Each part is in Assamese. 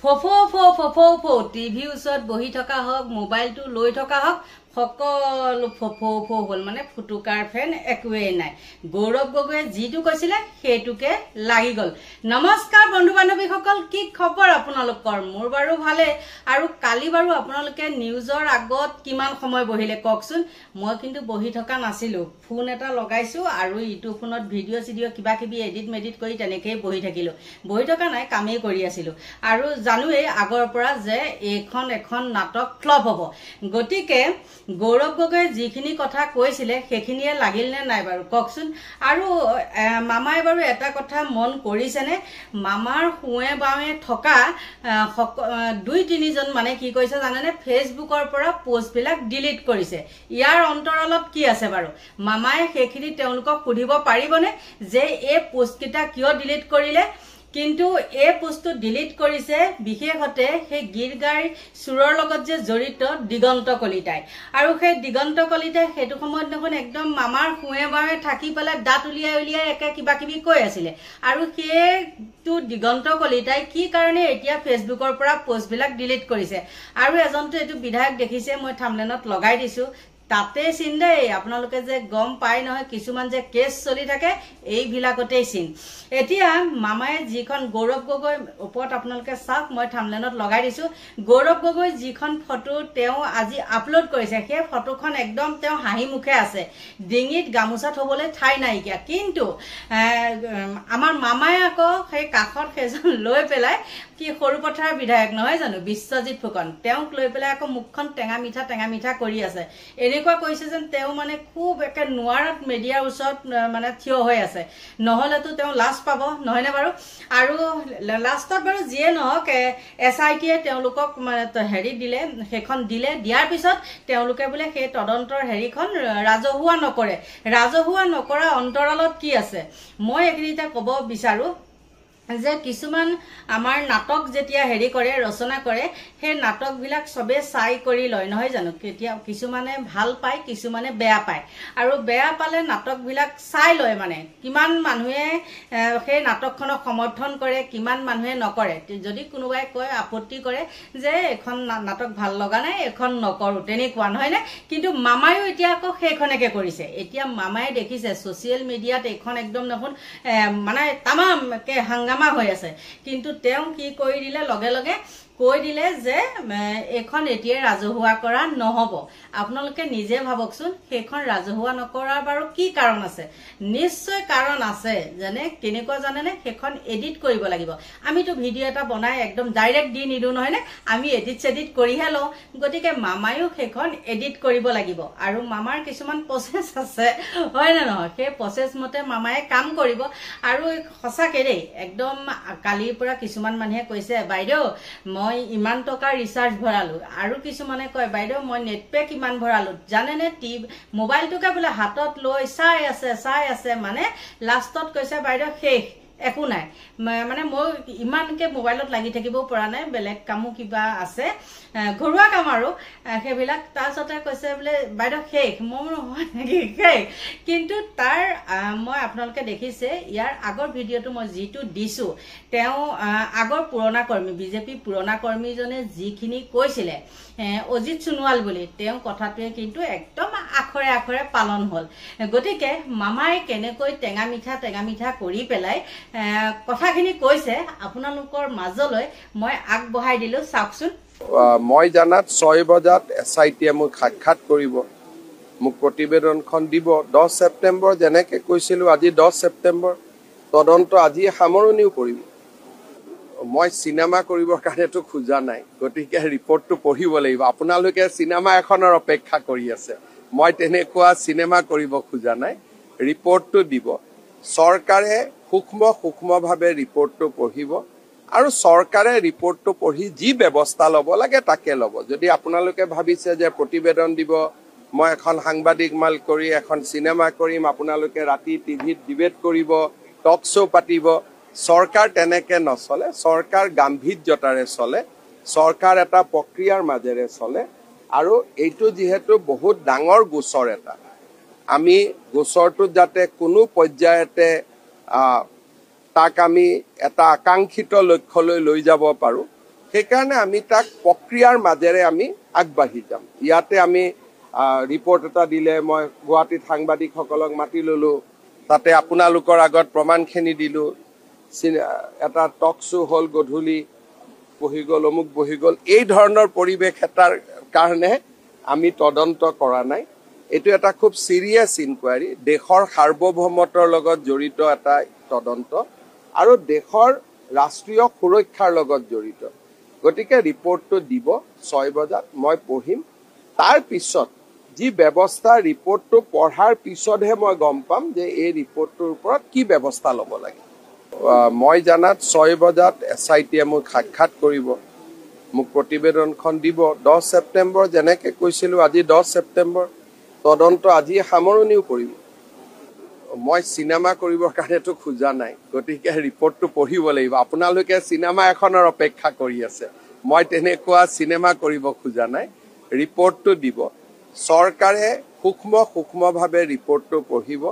ফফো ফো ফফো ফো টিভি ওচৰত বহি থকা হওক মোবাইলটো লৈ থকা হওক সকলো ফফো ফো হ'ল মানে ফুটুকাৰ ফেন একোৱেই নাই গৌৰৱ গগৈয়ে যিটো কৈছিলে সেইটোকে লাগি গ'ল নমস্কাৰ বন্ধু বান্ধৱীসকল কি খবৰ আপোনালোকৰ মোৰ বাৰু ভালে আৰু কালি বাৰু আপোনালোকে নিউজৰ আগত কিমান সময় বহিলে কওকচোন মই কিন্তু বহি থকা নাছিলো ফোন এটা লগাইছো আৰু ইটো ফোনত ভিডিঅ' কিবা কিবি এডিট কৰি তেনেকেই বহি থাকিলো বহি থকা নাই কামেই কৰি আছিলো আৰু জানুৱেই আগৰ পৰা যে এখন নাটক ফ্লপ হ'ব গতিকে গৌৰৱ গগৈয়ে যিখিনি কথা কৈছিলে সেইখিনিয়ে লাগিল নে নাই বাৰু কওকচোন আৰু মামাই বাৰু এটা কথা মন কৰিছেনে মামাৰ হুৱে বাৱে থকা 2-3জন মানে কি কৈছে জানেনে ফেচবুকৰ পৰা পোষ্টবিলাক ডিলিট কৰিছে ইয়াৰ অন্তৰালত কি আছে বাৰু মামাই সেইখিনি তেওঁলোকক সুধিব পাৰিবনে যে এই পোষ্টকেইটা কিয় ডিলিট কৰিলে কিন্তু এই পোষ্টটো ডিলিট কৰিছে বিশেষতে সেই গীৰগাই সুৰৰ লগত যে জড়িত দিগন্ত কলিতাই আৰু সেই দিগন্ত কলিতাই সেইটো সময়ত দেখোন একদম মামাৰ হুৱে বাৱে থাকি পেলাই দাঁত উলিয়াই একে কিবা কিবি কৈ আছিলে আৰু সেইটো দিগন্ত কলিতাই কি কাৰণে এতিয়া ফেচবুকৰ পৰা পোষ্টবিলাক ডিলিট কৰিছে আৰু এজনটো এইটো বিধায়ক দেখিছে মই থাম্বনেলত লগাই দিছো তাতে চিন দেই আপোনালোকে যে গম পাই নহয় কিছুমান যে কেছ চলি থাকে এইবিলাকতেই চিন এতিয়া মামায়ে যিখন গৌৰৱ গগৈ ওপৰত আপোনালোকে চাওক মই থাম্বনেলত লগাই দিছো গৌৰৱ গগৈ যিখন ফটো তেওঁ আজি আপলোড কৰিছে সেই ফটোখন একদম তেওঁ হাঁহি মুখে আছে ডিঙিত গামোচা থবলৈ ঠাই নাইকিয়া কিন্তু আমাৰ মামায়ে আকৌ সেই কাষত সেইজন লৈ পেলাই কি সৰু পথাৰ বিধায়ক নহয় জানো বিশ্বজিৎ ফুকন তেওঁক লৈ পেলাই আকৌ মুখখন টেঙা মিঠা কৰি আছে এনেকুৱা কৈছে যেন তেওঁ মানে খুব একে নোৱাৰাত মিডিয়াৰ ওচৰত মানে থিয় হৈ আছে নহলেতো তেওঁ লাজ পাব নহয়নে বাৰু আৰু লাষ্টত বাৰু যিয়ে নহওক SITয়ে তেওঁলোকক হেৰি দিলে সেইখন দিয়াৰ পিছত তেওঁলোকে বোলে সেই তদন্তৰ হেৰিখন ৰাজহুৱা নকৰা অন্তৰালত কি আছে মই এইখিনিতে ক'ব বিচাৰো যে কিছুমান আমাৰ নাটক যেতিয়া হেৰি কৰে ৰচনা কৰে সেই নাটকবিলাক সবে চাই কৰি লয় নহয় জানো কেতিয়া কিছুমানে ভাল পায় কিছুমানে বেয়া পায় আৰু বেয়া পালে নাটকবিলাক চাই লয় মানে কিমান মানুহে সেই নাটকখনক সমৰ্থন কৰে কিমান মানুহে নকৰে যদি কোনোবাই কয় আপত্তি কৰে যে এখন নাটক ভাল লগা নাই এখন নকৰো তেনেকুৱা নহয়নে কিন্তু মামায়ো এতিয়া আকৌ সেইখনকে কৰিছে এতিয়া মামায়ে দেখিছে সোশ্যাল মিডিয়াত এখন একদম দেখোন মানে তামাম কে হাংগামা হৈ আছে কিন্তু তেওঁ কি কৰি দিলে লগে কৈ দিলে যে এখন এতিয়া ৰাজহুৱা কৰা নহব আপোনালোকে নিজে ভাবকচোন সেইখন ৰাজহুৱা নকৰাৰ বাৰু কি কাৰণ আছে নিশ্চয় কাৰণ আছে যেনে কেনেকুৱা জানেনে সেইখন এডিট কৰিব লাগিব আমিতো ভিডিঅ' এটা বনাই একদম ডাইৰেক্ট দি নিদো নহয়নে আমি এডিট কৰিহে লওঁ গতিকে মামায়ো সেইখন এডিট কৰিব লাগিব আৰু মামাৰ কিছুমান প্ৰচেছ আছে হয় না নহয় সেই প্ৰচেছ মতে মামায়ে কাম কৰিব আৰু সঁচাকে দেই একদম কালিৰ পৰা কিছুমান মানুহে কৈছে বাইদেউ মই ইমান টকা ৰিচাৰ্জ ভৰালো আৰু কিছুমানে কয় বাইদেউ মই নেট পেক ইমান ভৰালো জানেনে মোবাইলটোকে বোলে হাতত লৈ চাই আছে মানে লাষ্টত কৈছে বাইদেউ শেষ একো নাই মানে মই ইমানকে মোবাইলত লাগি থাকিব পৰা নাই বেলেগ কামো কিবা আছে ঘৰুৱা কাম আৰু সেইবিলাক তাৰছতে কৈছে বোলে বাইদেউ শেষ মোৰ নহয় নেকি শেষ কিন্তু তাৰ মই আপোনালোকে দেখিছে ইয়াৰ আগৰ ভিডিঅ'টো মই যিটো দিছো তেওঁ আগৰ পুৰণা কৰ্মী বিজেপি পুৰণা কৰ্মীজনে যিখিনি কৈছিলে অজিত সোণোৱাল বুলি তেওঁ কথাটোৱে কিন্তু একদম আখৰে পালন হ'ল গতিকে মামাই কেনেকৈ টেঙা মিঠা কৰি পেলাই কথাখিনি কৈছে আপোনালোকৰ মাজলৈ মই আগবঢ়াই দিলো চাওকচোন মই জানাত 6 বজাত SITয়ে মোক সাক্ষাৎ কৰিব মোক প্ৰতিবেদনখন দিব 10 ছেপ্টেম্বৰ যেনেকৈ কৈছিলো আজি 10 ছেপ্টেম্বৰ তদন্ত আজি সামৰণিও কৰিব মই সিনেমা কৰিবৰ কাৰণেতো খোজা নাই গতিকে ৰিপৰ্টটো পঢ়িব লাগিব আপোনালোকে সিনেমা এখনৰ অপেক্ষা কৰি আছে মই তেনেকুৱা সিনেমা কৰিব খোজা নাই ৰিপৰ্টটো দিব চৰকাৰে সূক্ষ্মভাৱে ৰিপৰ্টটো পঢ়িব আৰু চৰকাৰে ৰিপৰ্টটো পঢ়ি যি ব্যৱস্থা ল'ব লাগে তাকে ল'ব যদি আপোনালোকে ভাবিছে যে প্ৰতিবেদন দিব মই এখন সাংবাদিক মাল কৰি এখন সিনেমা কৰিম আপোনালোকে ৰাতি টিভিত ডিবেট কৰিব টক শ্ব' পাতিব চৰকাৰ তেনেকে নচলে চৰকাৰ গাম্ভীৰ্যতাৰে চলে চৰকাৰ এটা প্ৰক্ৰিয়াৰ মাজেৰে চলে আৰু এইটো যিহেতু বহুত ডাঙৰ গোচৰ এটা আমি গোচৰটো যাতে কোনো পৰ্যায়তে তাক আমি এটা আকাংক্ষিত লক্ষ্যলৈ লৈ যাব পাৰো সেইকাৰণে আমি তাক প্ৰক্ৰিয়াৰ মাজেৰে আমি আগবাঢ়ি যাম। ইয়াতে আমি ৰিপৰ্ট এটা দিলে মই গুৱাহাটীত সাংবাদিকসকলক মাতি ললো, তাতে আপোনালোকৰ আগত প্ৰমাণখিনি দিলো, এটা টক শ্ব' হ'ল, গধূলি বহি গ'ল, অমুক বহি গ'ল, এই ধৰণৰ পৰিৱেশ এটাৰ কাৰণে আমি তদন্ত কৰা নাই। এইটো এটা খুব চিৰিয়াছ ইনকুৱাৰী, দেশৰ সাৰ্বভৌমত্বৰ লগত জড়িত এটা তদন্ত আৰু দেশৰ ৰাষ্ট্ৰীয় সুৰক্ষাৰ লগত জড়িত। গতিকে ৰিপৰ্টটো দিব 6 বজাত, মই পঢ়িম। তাৰ পিছত যি ব্যৱস্থা, ৰিপৰ্টটো পঢ়াৰ পিছতহে মই গম পাম যে এই ৰিপৰ্টটোৰ ওপৰত কি ব্যৱস্থা ল'ব লাগে। মই জানাত 6 বজাত SIT-য়ে মোক সাক্ষাৎ কৰিব, মোক প্ৰতিবেদনখন দিব 10 ছেপ্টেম্বৰ, যেনেকৈ কৈছিলোঁ আজি 10 ছেপ্টেম্বৰ, তদন্ত আজি সামৰণিও পৰিব। মই চিনেমা কৰিবৰ কাৰণেতো খোজা নাই, গতিকে ৰিপৰ্টটো পঢ়িব লাগিব। আপোনালোকে চিনেমা এখনৰ অপেক্ষা কৰি আছে, মই তেনেকুৱা চিনেমা কৰিব খোজা নাই। ৰিপৰ্টটো দিব, চৰকাৰে সূক্ষ্মভাৱে ৰিপৰ্টটো পঢ়িব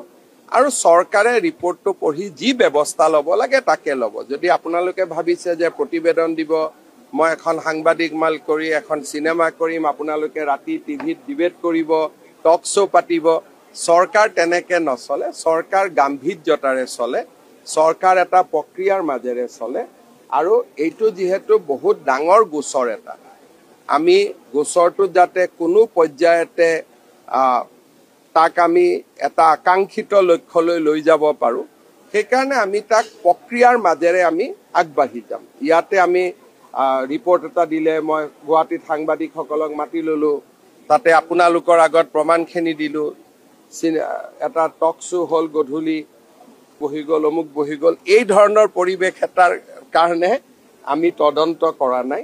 আৰু চৰকাৰে ৰিপৰ্টটো পঢ়ি যি ব্যৱস্থা ল'ব লাগে তাকে ল'ব। যদি আপোনালোকে ভাবিছে যে প্ৰতিবেদন দিব, মই এখন সাংবাদিক মাল কৰি এখন চিনেমা কৰিম, আপোনালোকে ৰাতি টিভিত ডিবেট কৰিব, টক শ্ব' পাতিব, চৰকাৰ তেনেকে নচলে। চৰকাৰ গাম্ভীৰ্যতাৰে চলে, চৰকাৰ এটা প্ৰক্ৰিয়াৰ মাজেৰে চলে। আৰু এইটো যিহেতু বহুত ডাঙৰ গোচৰ এটা, আমি গোচৰটো যাতে কোনো পৰ্যায়তে তাক আমি এটা আকাংক্ষিত লক্ষ্যলৈ লৈ যাব পাৰোঁ, সেইকাৰণে আমি তাক প্ৰক্ৰিয়াৰ মাজেৰে আমি আগবাঢ়ি যাম। ইয়াতে আমি ৰিপৰ্ট এটা দিলে মই গুৱাহাটীত সাংবাদিকসকলক মাতি ললো, তাতে আপোনালোকৰ আগত প্ৰমাণখিনি দিলো, এটা টক শ্ব' হ'ল, গধূলি বহি গ'ল, অমুক বহি গ'ল, এই ধৰণৰ পৰিৱেশ এটাৰ কাৰণে আমি তদন্ত কৰা নাই।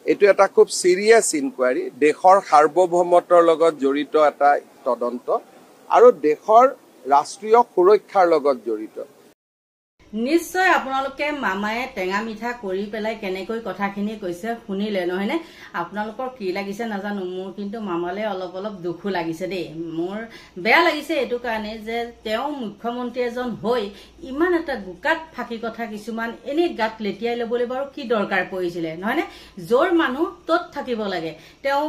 এইটো এটা খুব চিৰিয়াছ ইনকুৱাৰী, দেশৰ সাৰ্বভৌমত্বৰ লগত জড়িত এটা তদন্ত আৰু দেশৰ ৰাষ্ট্ৰীয় সুৰক্ষাৰ লগত জড়িত। নিশ্চয় আপোনালোকে মামায়ে টেঙা মিঠা কৰি পেলাই কেনেকৈ কথাখিনি কৈছে শুনিলে, নহয়নে? আপোনালোকৰ কি লাগিছে নাজানো, মোৰ কিন্তু মামালে অলপ দুখো লাগিছে দেই। মোৰ বেয়া লাগিছে এইটো কাৰণে যে তেওঁ মুখ্যমন্ত্ৰী এজন হৈ ইমান এটা গোকাত ফাঁকি কথা কিছুমান এনেই গাত লেটিয়াই ল'বলৈ বাৰু কি দৰকাৰ পৰিছিলে, নহয়নে? য'ৰ মানুহ ত'ত থাকিব লাগে। তেওঁ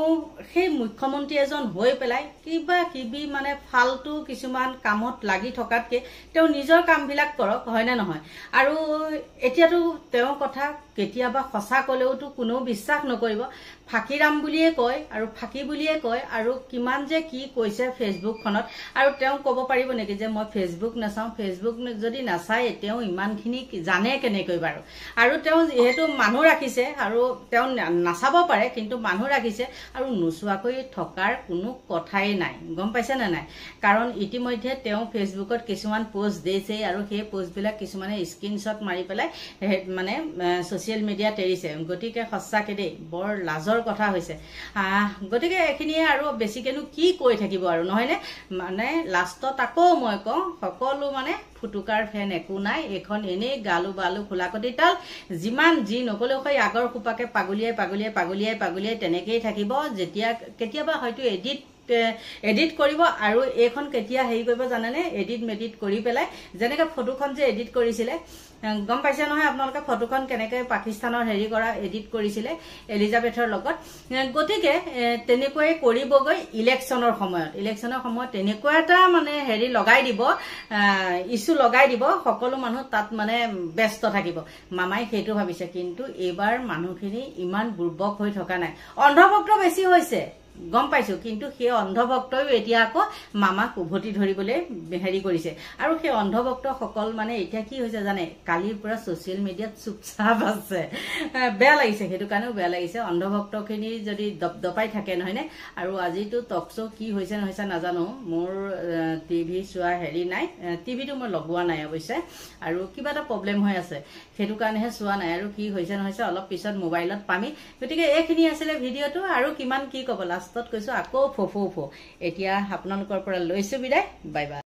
সেই মুখ্যমন্ত্ৰী এজন হৈ পেলাই কিবা কিবি মানে ফাল্টু কিছুমান কামত লাগি থকাতকে তেওঁ নিজৰ কামবিলাক কৰক, হয়নে নহয়? আৰু এতিয়াতো তেওঁৰ কথা কেতিয়াবা সঁচা কলেওতো কোনেও বিশ্বাস নকৰিব, ফাঁকিৰাম বুলিয়ে কয় আৰু ফাঁকি বুলিয়ে কয়, আৰু কিমান যে কি কৈছে ফেচবুকখনত। আৰু তেওঁ ক'ব পাৰিব নেকি যে মই ফেচবুক নাচাওঁ? ফেচবুক যদি নাচায় তেওঁ ইমানখিনি জানে কেনেকৈ বাৰু? আৰু তেওঁ যিহেতু মানুহ ৰাখিছে, আৰু তেওঁ নাচাব পাৰে কিন্তু মানুহ ৰাখিছে, আৰু নোচোৱাকৈ থকাৰ কোনো কথাই নাই, গম পাইছে নে নাই? কাৰণ ইতিমধ্যে তেওঁ ফেচবুকত কিছুমান পোষ্ট দিছে আৰু সেই পোষ্টবিলাক কিছুমানে স্ক্ৰীনশ্বট মাৰি পেলাই মানে ছচিয়েল মিডিয়াত এৰিছে। গতিকে সঁচাকে দেই বৰ লাজৰ কথা হৈছে। গতিকে এইখিনিয়ে আৰু বেছিকেনো কি কৈ থাকিব আৰু, নহয়নে? মানে লাষ্টত আকৌ মই কওঁ, সকলো মানে ফুটুকাৰ ফেন একো নাই, এইখন এনেই গালু বালু খোলাকটি তাল, যিমান যি নকলেও সেই আগৰ সোপাকে পাগলিয়াই তেনেকেই থাকিব। যেতিয়া কেতিয়াবা হয়তো এডিট কৰিব, আৰু এইখন কেতিয়া হেৰি কৰিব জানেনে? এডিট কৰি পেলাই যেনেকে ফটোখন যে এডিট কৰিছিলে, গম পাইছে নহয় আপোনালোকে ফটোখন কেনেকে পাকিস্তানৰ হেৰি কৰা এডিট কৰিছিলে এলিজাবেথৰ লগত। গতিকে তেনেকুৱাই কৰিবগৈ ইলেকশ্যনৰ সময়ত তেনেকুৱা এটা মানে হেৰি লগাই দিব, ইছ্যু লগাই দিব, সকলো মানুহ তাত মানে ব্যস্ত থাকিব। মামাই সেইটো ভাবিছে, কিন্তু এইবাৰ মানুহখিনি ইমান বুৰ্বক হৈ থকা নাই, অন্ধভক্ত বেছি হৈছে গম পাইছো, কিন্তু সেই অন্ধভক্তও এতিয়া আকৌ মামাক উভতি ধৰিবলৈ হেৰি কৰিছে। আৰু সেই অন্ধভক্তসকল মানে এতিয়া কি হৈছে জানে? কালিৰ পৰা ছচিয়েল মিডিয়াত চুপচাপ আছে। বেয়া লাগিছে, সেইটো কাৰণেও বেয়া লাগিছে। অন্ধভক্তখিনি যদি দপদপাই থাকে, নহয়নে? আৰু আজিতো টক শ্ব' কি হৈছে নহৈছে নাজানো, মোৰ টিভি চোৱা হেৰি নাই, টিভিটো মই লগোৱা নাই অৱশ্যে, আৰু কিবা এটা প্ৰব্লেম হৈ আছে, সেইটো কাৰণেহে চোৱা নাই। আৰু কি হৈছে নহৈছে অলপ পিছত মোবাইলত পামি। গতিকে এইখিনি আছিলে ভিডিঅ'টো, আৰু কিমান কি ক'ব, লাষ্টত কৈছো আকৌ ফো। এতিয়া আপোনালোকৰ পৰা লৈছো বিদায়, বাই বাই।